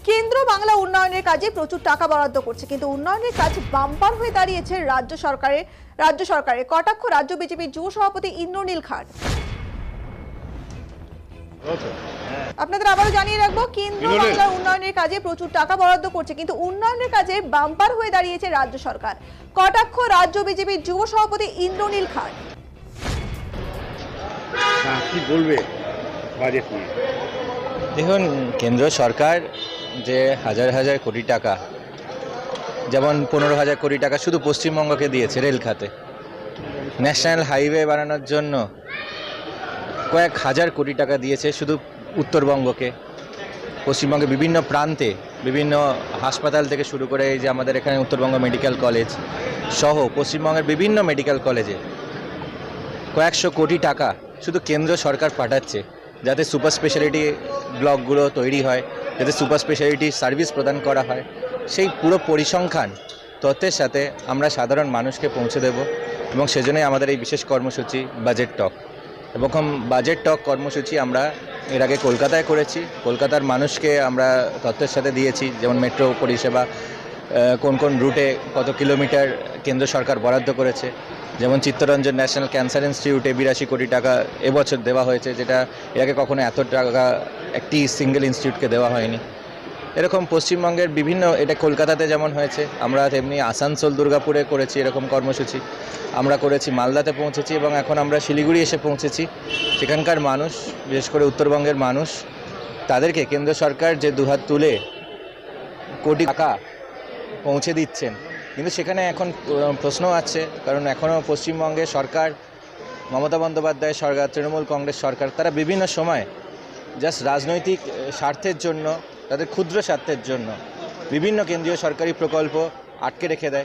কেন্দ্র বাংলা উন্নয়নের কাজে প্রচুর টাকা বরাদ্দ করছে, কিন্তু উন্নয়নের কাজ বাম্পার হয়ে দাঁড়িয়েছে রাজ্য সরকারের। কটাক্ষ রাজ্য বিজেপির যুব সভাপতি ইন্দ্রনীল খাড়। আপনাদের আবারও জানিয়ে রাখবো, কেন্দ্র বাংলা উন্নয়নের কাজে প্রচুর টাকা বরাদ্দ করছে, কিন্তু উন্নয়নের কাজে বাম্পার হয়ে দাঁড়িয়েছে রাজ্য সরকার। কটাক্ষ রাজ্য বিজেপির যুব সভাপতি ইন্দ্রনীল খাড়। কি বলবে বাজেট নিয়ে? দেখুন, কেন্দ্র সরকার যে হাজার হাজার কোটি টাকা, যেমন 15,000 কোটি টাকা শুধু পশ্চিমবঙ্গকে দিয়েছে রেল খাতে, ন্যাশনাল হাইওয়ে বানানোর জন্য কয়েক হাজার কোটি টাকা দিয়েছে শুধু উত্তরবঙ্গকে। পশ্চিমবঙ্গের বিভিন্ন প্রান্তে বিভিন্ন হাসপাতাল থেকে শুরু করে এই যে আমাদের এখানে উত্তরবঙ্গ মেডিকেল কলেজ সহ পশ্চিমবঙ্গের বিভিন্ন মেডিকেল কলেজে কয়েকশো কোটি টাকা শুধু কেন্দ্র সরকার পাঠাচ্ছে, যাতে সুপার স্পেশালিটি ব্লকগুলো তৈরি হয়, যাতে সুপার স্পেশালিটি সার্ভিস প্রদান করা হয়। সেই পুরো পরিসংখ্যান তথ্যের সাথে আমরা সাধারণ মানুষকে পৌঁছে দেব, এবং সেজন্যই আমাদের এই বিশেষ কর্মসূচি বাজেট টক। এবং বাজেট টক কর্মসূচি আমরা এর আগে কলকাতায় করেছি। কলকাতার মানুষকে আমরা তথ্যের সাথে দিয়েছি, যেমন মেট্রো পরিষেবা কোন কোন রুটে কত কিলোমিটার কেন্দ্র সরকার বরাদ্দ করেছে। যেমন চিত্তরঞ্জন ন্যাশনাল ক্যান্সার ইনস্টিটিউটে 82 কোটি টাকা এবছর দেওয়া হয়েছে, যেটা এর আগে কখনো এত টাকা একটি সিঙ্গেল ইনস্টিটিউটকে দেওয়া হয়নি। এরকম পশ্চিমবঙ্গের বিভিন্ন, এটা কলকাতাতে যেমন হয়েছে, আমরা তেমনি আসানসোল দুর্গাপুরে করেছি এরকম কর্মসূচি, আমরা করেছি মালদাতে পৌঁছেছি, এবং এখন আমরা শিলিগুড়ি এসে পৌঁছেছি। সেখানকার মানুষ, বিশেষ করে উত্তরবঙ্গের মানুষ, তাদেরকে কেন্দ্র সরকার যে দুহাত তুলে কোটি টাকা পৌঁছে দিচ্ছেন, কিন্তু সেখানে এখন প্রশ্ন আছে, কারণ এখনও পশ্চিমবঙ্গের সরকার, মমতা বন্দ্যোপাধ্যায় সরকার, তৃণমূল কংগ্রেস সরকার, তারা বিভিন্ন সময় জাস্ট রাজনৈতিক স্বার্থের জন্য, তাদের ক্ষুদ্র স্বার্থের জন্য বিভিন্ন কেন্দ্রীয় সরকারি প্রকল্প আটকে রেখে দেয়।